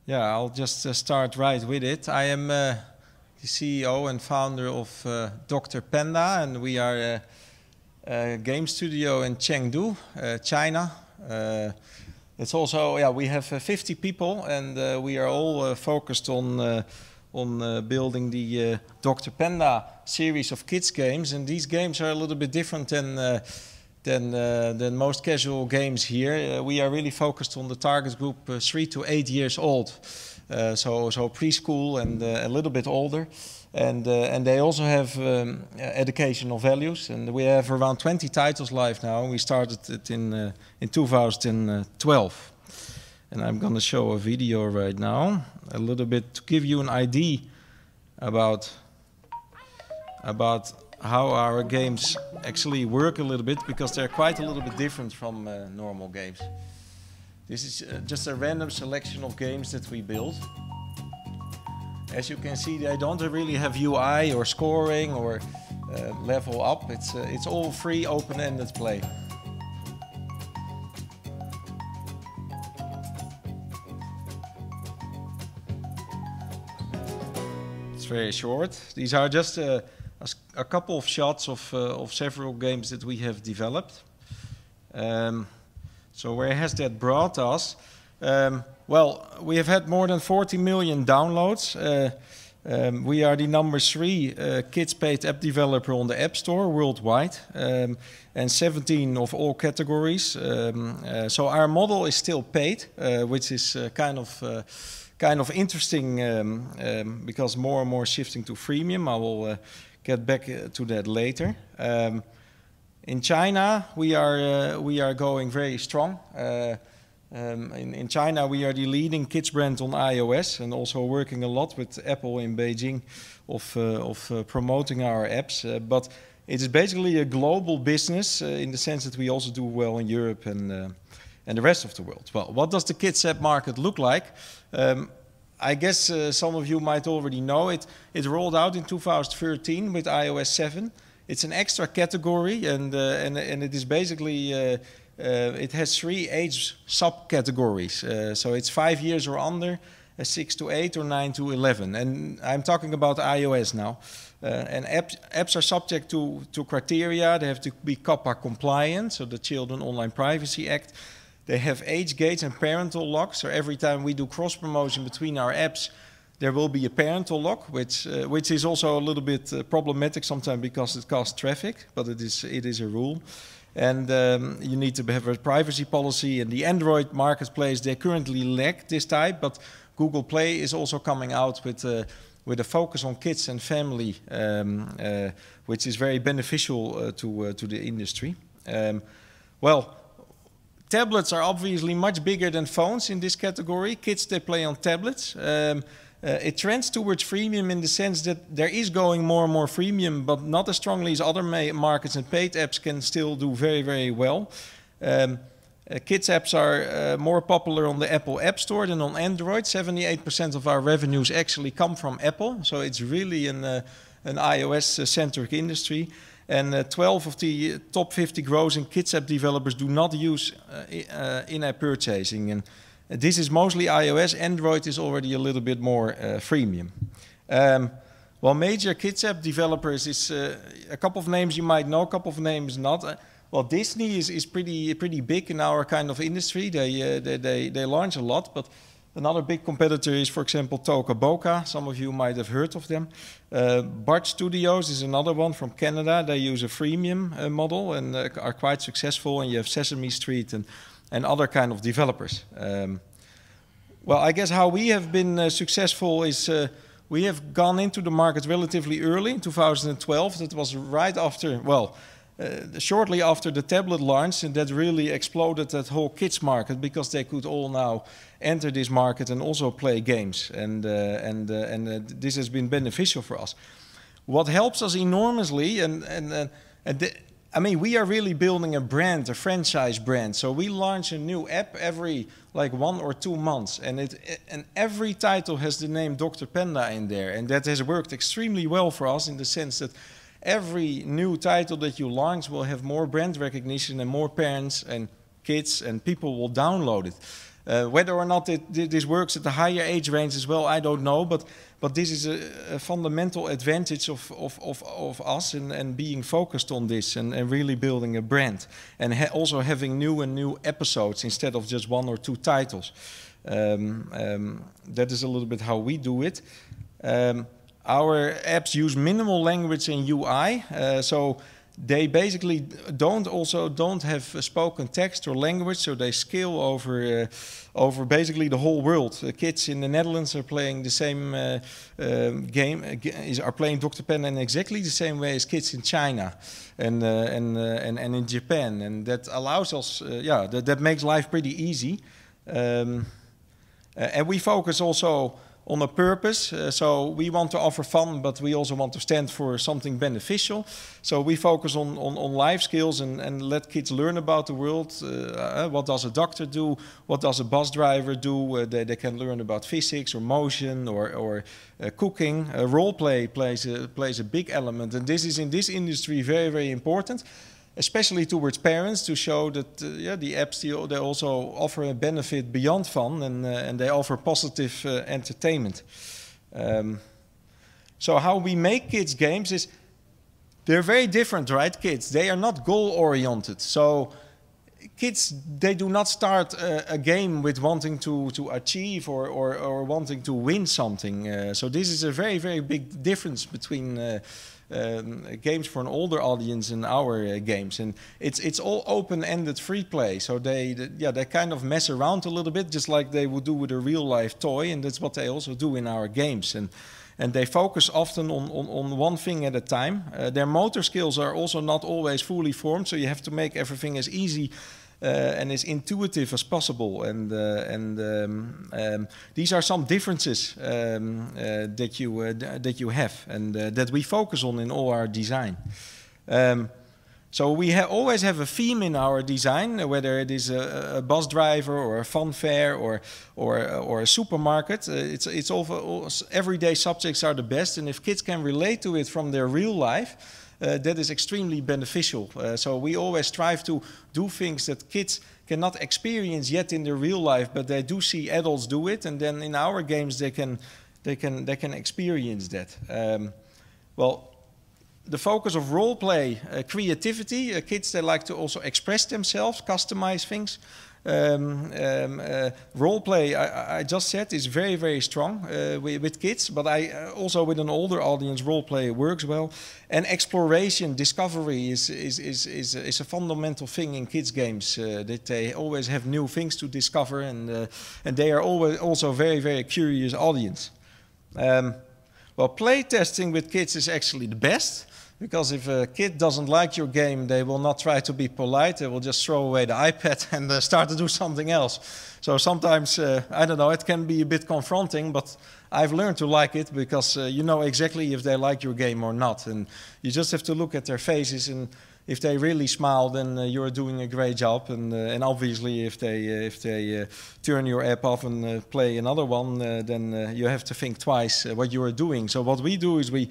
Yeah, I'll just start right with it. I am the CEO and founder of Dr. Panda, and we are a game studio in Chengdu, China. It's also, yeah, we have 50 people, and we are all focused on building the Dr. Panda series of kids games, and these games are a little bit different than most casual games here. We are really focused on the target group 3 to 8 years old, so preschool and a little bit older, and they also have educational values. And we have around 20 titles live now, and we started it in 2012. And I'm going to show a video right now, a little bit to give you an idea about how our games actually work a little bit, because they're quite a little bit different from normal games. This is just a random selection of games that we build. As you can see, they don't really have UI or scoring or level up. It's all free, open-ended play. It's very short. These are just a couple of shots of several games that we have developed. So where has that brought us? Well, we have had more than 40 million downloads. We are the number 3 kids paid app developer on the App Store worldwide, and 17 of all categories. So our model is still paid, which is kind of interesting, because more and more shifting to freemium. I will get back to that later. In China, we are going very strong. In China, we are the leading kids brand on iOS, and also working a lot with Apple in Beijing of promoting our apps. But it is basically a global business in the sense that we also do well in Europe and the rest of the world. Well, what does the kids app market look like? I guess some of you might already know it. It rolled out in 2013 with iOS 7. It's an extra category, and it is basically it has 3 age subcategories. So it's 5 years or under, 6 to 8, or 9 to 11. And I'm talking about iOS now. And apps are subject to criteria. They have to be COPPA compliant, so the Children Online Privacy Act. They have age gates and parental locks. So every time we do cross promotion between our apps, there will be a parental lock, which is also a little bit problematic sometimes because it costs traffic, but it is a rule. And you need to have a privacy policy. And the Android marketplace, they currently lack this type, but Google Play is also coming out with a focus on kids and family, which is very beneficial to the industry. Well, tablets are obviously much bigger than phones in this category. Kids, they play on tablets. It trends towards freemium in the sense that there is going more and more freemium, but not as strongly as other markets, and paid apps can still do very, very well. Kids apps are more popular on the Apple App Store than on Android. 78% of our revenues actually come from Apple, so it's really an iOS-centric industry. And 12 of the top 50 grossing kids app developers do not use in-app purchasing. And this is mostly iOS. Android is already a little bit more freemium. Well, major kids app developers is a couple of names you might know, a couple of names not. Well, Disney is pretty big in our kind of industry. They launch a lot, but another big competitor is, for example, Toca Boca. Some of you might have heard of them. Bart Studios is another one from Canada. They use a freemium model and are quite successful. And you have Sesame Street and other kind of developers. Well, I guess how we have been successful is we have gone into the market relatively early in 2012. That was right after, well, shortly after the tablet launch, and that really exploded that whole kids market, because they could all now enter this market and also play games, and this has been beneficial for us. What helps us enormously, I mean, we are really building a brand, a franchise brand. So we launch a new app every like 1 or 2 months, and every title has the name Dr. Panda in there, and that has worked extremely well for us in the sense that every new title that you launch will have more brand recognition, and more parents and kids and people will download it. Whether or not this works at the higher age range as well, I don't know. But this is a fundamental advantage of us and being focused on this and really building a brand. And also having new episodes instead of just 1 or 2 titles. That is a little bit how we do it. Our apps use minimal language and UI, so they basically don't have spoken text or language, so they scale over basically the whole world. Kids in the Netherlands are playing the same are playing Dr. Panda in exactly the same way as kids in China and in Japan, and that allows us, that makes life pretty easy. And we focus also on a purpose, so we want to offer fun, but we also want to stand for something beneficial. So we focus on life skills and let kids learn about the world. What does a doctor do? What does a bus driver do? They can learn about physics or motion or cooking. Role play plays a big element, and this is in this industry very, very important, especially towards parents, to show that the apps they also offer a benefit beyond fun, and they offer positive entertainment. So how we make kids games is they're very different, right? Kids, they are not goal-oriented. So kids, they do not start a game with wanting to achieve or wanting to win something. So this is a very, very big difference between games for an older audience and our games, and it's all open-ended free play. So they kind of mess around a little bit, just like they would do with a real-life toy, and that's what they also do in our games. And they focus often on one thing at a time. Their motor skills are also not always fully formed, so you have to make everything as easy and as intuitive as possible. And these are some differences that you have, and that we focus on in all our design. So we always have a theme in our design, whether it is a bus driver or a fun fair or a supermarket. It's all everyday subjects are the best, and if kids can relate to it from their real life, that is extremely beneficial. So we always strive to do things that kids cannot experience yet in their real life, but they do see adults do it, and then in our games they can experience that. Well, the focus of role play, creativity. Kids, they like to also express themselves, customize things. Role play, I just said, is very, very strong with kids, but also with an older audience, role play works well. And exploration, discovery is a fundamental thing in kids games, that they always have new things to discover, and they are always also very, very curious audience. Well, play testing with kids is actually the best. Because if a kid doesn't like your game, they will not try to be polite. They will just throw away the iPad and start to do something else. So sometimes, I don't know, it can be a bit confronting, but I've learned to like it because you know exactly if they like your game or not. And you just have to look at their faces, and if they really smile, then you're doing a great job. And obviously, if they turn your app off and play another one, then you have to think twice what you are doing. So what we do is we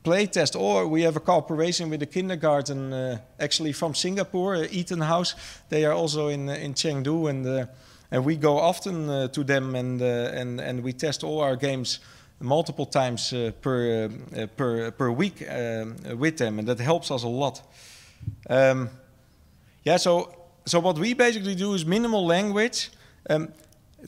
playtest, or we have a cooperation with a kindergarten, actually from Singapore, Eaton House. They are also in Chengdu, and we go often to them, and we test all our games multiple times per week with them, and that helps us a lot. So what we basically do is minimal language.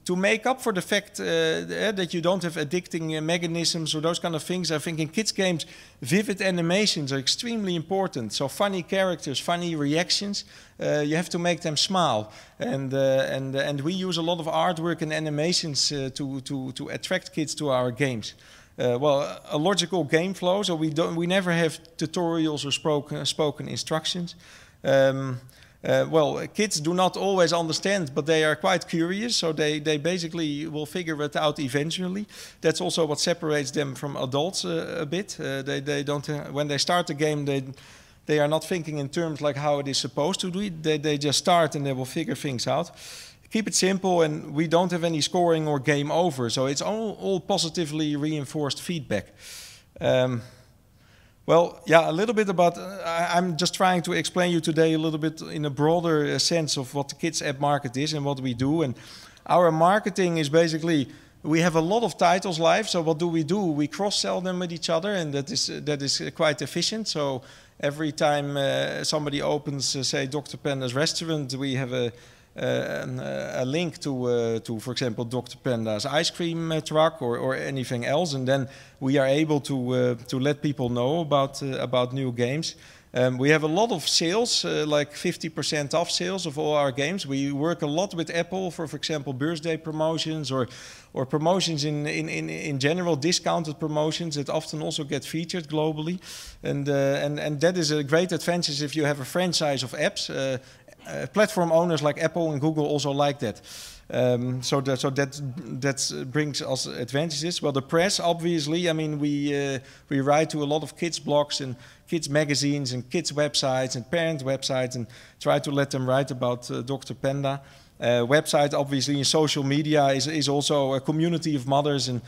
To make up for the fact that you don't have addicting mechanisms or those kind of things, I think in kids' games, vivid animations are extremely important. So funny characters, funny reactions, you have to make them smile. And we use a lot of artwork and animations to attract kids to our games. Well, a logical game flow, so we never have tutorials or spoken instructions. Well, kids do not always understand, but they are quite curious, so they basically will figure it out eventually. That's also what separates them from adults a bit. They don't, when they start the game, they are not thinking in terms like how it is supposed to do it. They just start and they will figure things out. Keep it simple, and we don't have any scoring or game over, so it's all positively reinforced feedback. Well, yeah, a little bit about, I'm just trying to explain you today a little bit in a broader sense of what the kids app market is and what we do. And our marketing is basically, we have a lot of titles live, so what do? We cross-sell them with each other, and that is quite efficient. So every time somebody opens, say, Dr. Panda's restaurant, we have a link to, for example, Dr. Panda's ice cream truck or anything else, and then we are able to let people know about new games. We have a lot of sales, like 50% off sales of all our games. We work a lot with Apple for example, birthday promotions or promotions in general, discounted promotions that often also get featured globally. And that is a great advantage if you have a franchise of apps. Platform owners like Apple and Google also like that. So that brings us advantages. Well, the press, obviously, I mean, we write to a lot of kids blogs and kids magazines and kids websites and parent websites and try to let them write about Dr. Panda. Website, obviously, in social media is also a community of mothers and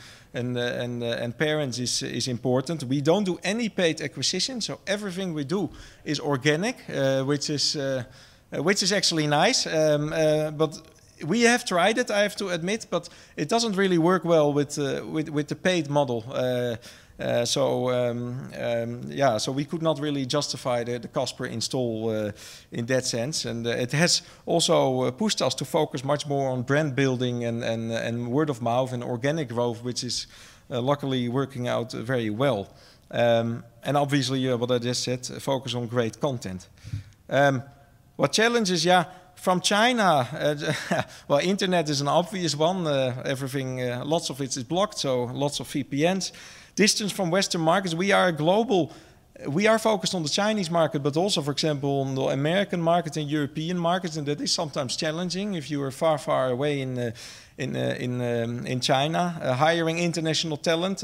parents is important. We don't do any paid acquisition, so everything we do is organic, which is actually nice. But we have tried it, I have to admit, but it doesn't really work well with the paid model. So we could not really justify the cost per install in that sense, and it has also pushed us to focus much more on brand building and word of mouth and organic growth, which is luckily working out very well. And obviously, what I just said, focus on great content. What challenges? Yeah. From China, well, internet is an obvious one. Everything, lots of it is blocked, so lots of VPNs. Distance from Western markets. We are global. We are focused on the Chinese market, but also, for example, on the American market and European markets, and that is sometimes challenging if you are far, far away in China. Hiring international talent.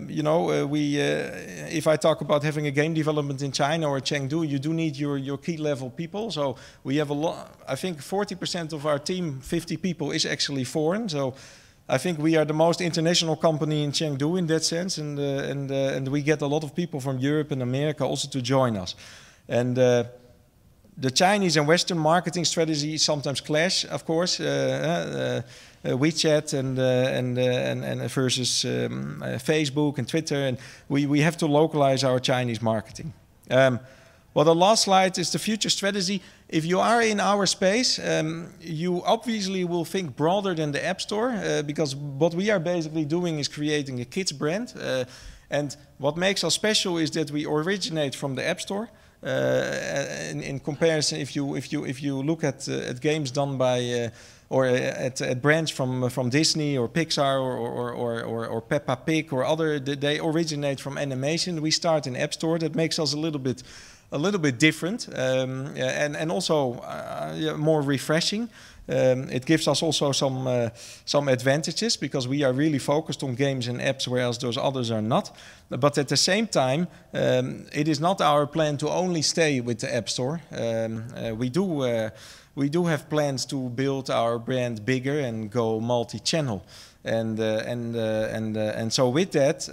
You know, if I talk about having a game development in China or Chengdu, you do need your key level people. So we have a lot. I think 40% of our team, 50 people, is actually foreign. So I think we are the most international company in Chengdu in that sense, and we get a lot of people from Europe and America also to join us. And the Chinese and Western marketing strategies sometimes clash, of course. WeChat and versus Facebook and Twitter, and we have to localize our Chinese marketing. Well, the last slide is the future strategy. If you are in our space, you obviously will think broader than the App Store, because what we are basically doing is creating a kids brand. And what makes us special is that we originate from the App Store. In comparison, if you look at games done by or at brands from Disney or Pixar or Peppa Pig or other, they originate from animation. We start in App Store. That makes us a little bit different and also more refreshing. It gives us also some advantages because we are really focused on games and apps, whereas those others are not. But at the same time, it is not our plan to only stay with the App Store. We do have plans to build our brand bigger and go multi-channel. And so with that,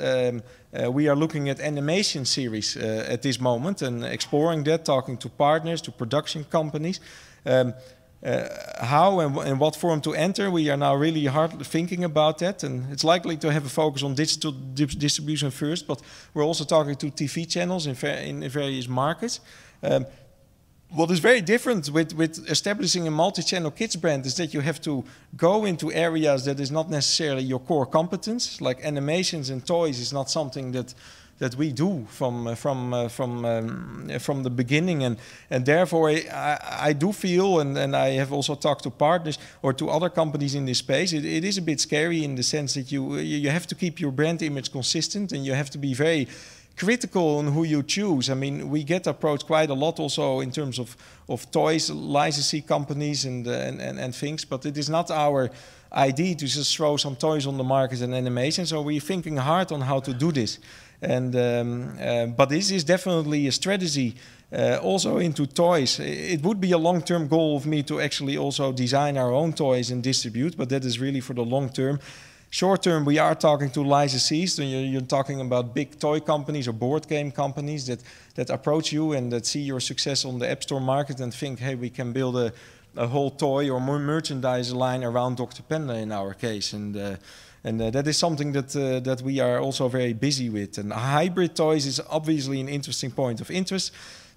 we are looking at animation series at this moment and exploring that, talking to partners, to production companies. How and what form to enter, we are now really hard thinking about that, and it's likely to have a focus on digital distribution first, but we're also talking to TV channels in various markets. What is very different with establishing a multi-channel kids brand is that you have to go into areas that is not necessarily your core competence, like animations and toys is not something that we do from the beginning, and therefore I do feel, and I have also talked to partners or to other companies in this space, it is a bit scary in the sense that you have to keep your brand image consistent, and you have to be very critical on who you choose. I mean, we get approached quite a lot also in terms of toys, licensing companies and things, but it is not our idea to just throw some toys on the market and animation. So we're thinking hard on how to do this. And but this is definitely a strategy also into toys. It would be a long-term goal of me to actually also design our own toys and distribute, but that is really for the long term. Short term, we are talking to licensees. So you're talking about big toy companies or board game companies that approach you and that see your success on the App Store market and think, hey, we can build a whole toy or more merchandise line around Dr. Panda in our case, and that is something that we are also very busy with. And hybrid toys is obviously an interesting point of interest,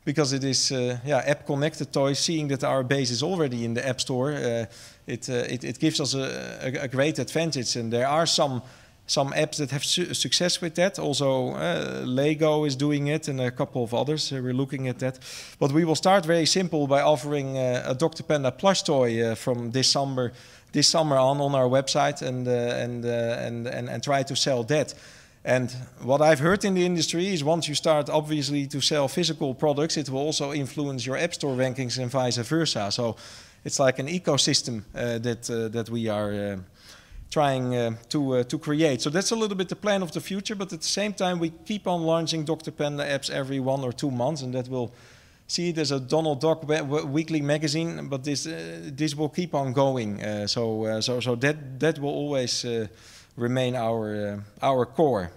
because it is app-connected toys. Seeing that our base is already in the App Store, it gives us a great advantage. And there are some apps that have success with that. Also, Lego is doing it, and a couple of others. We're looking at that. But we will start very simple by offering a Dr. Panda plush toy from this summer on our website, and try to sell that. And what I've heard in the industry is once you start obviously to sell physical products, it will also influence your App Store rankings and vice versa. So it's like an ecosystem that we are trying to create. So that's a little bit the plan of the future, but at the same time we keep on launching Dr. Panda apps every 1 or 2 months, and that will see it as a Donald Duck weekly magazine, but this will keep on going. So that will always remain our core.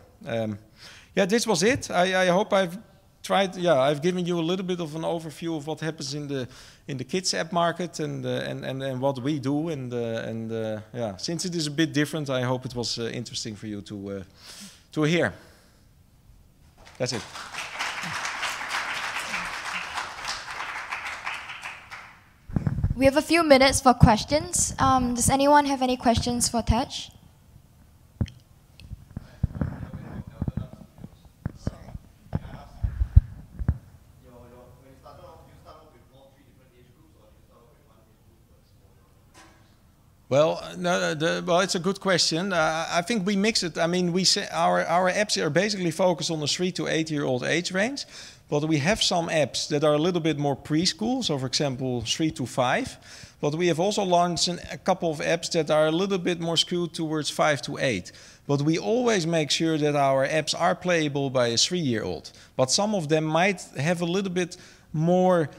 Yeah, this was it. I hope I've tried. Yeah, I've given you a little bit of an overview of what happens in the kids app market and what we do. And yeah, since it is a bit different, I hope it was interesting for you to hear. That's it. We have a few minutes for questions. Does anyone have any questions for Thjis? Well, well, it's a good question. I think we mix it. I mean, we say our apps are basically focused on the 3 to 8-year-old age range, but we have some apps that are a little bit more preschool. So, for example, 3 to 5. But we have also launched a couple of apps that are a little bit more skewed towards 5 to 8. But we always make sure that our apps are playable by a 3-year-old. But some of them might have a little bit more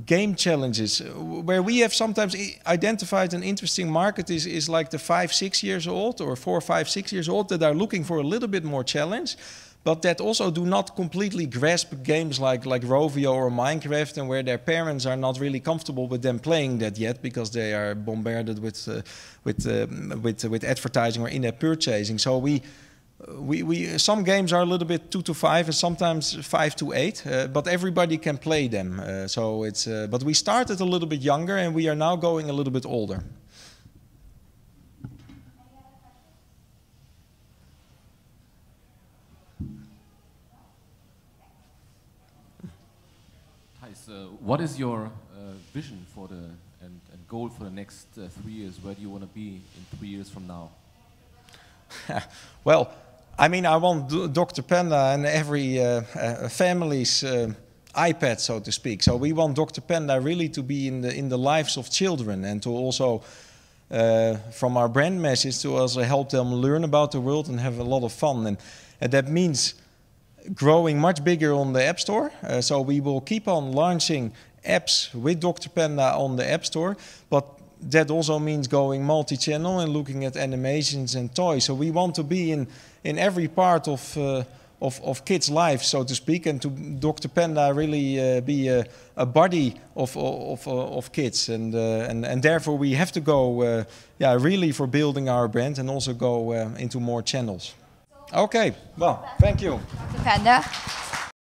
game challenges. Where we have sometimes identified an interesting market is like the 5-6 years old, or 4-5-6 years old, that are looking for a little bit more challenge, but that also do not completely grasp games like Rovio or Minecraft, and where their parents are not really comfortable with them playing that yet, because they are bombarded with advertising or in-app purchasing. So some games are a little bit 2 to 5 and sometimes 5 to 8, but everybody can play them. So it's but we started a little bit younger, and we are now going a little bit older. Thijs, what is your vision for and goal for the next 3 years? Where do you want to be in 3 years from now? Well, I mean, I want Dr. Panda and every family's iPad, so to speak. So we want Dr. Panda really to be in the lives of children, and to also, from our brand message, to also help them learn about the world and have a lot of fun. And that means growing much bigger on the App Store. So we will keep on launching apps with Dr. Panda on the App Store, but that also means going multi-channel and looking at animations and toys. So we want to be in every part of kids' lives, so to speak, and to Dr. Panda really be a body of kids, and therefore we have to go, really for building our brand, and also go into more channels. Okay, well, thank you. Dr. Panda.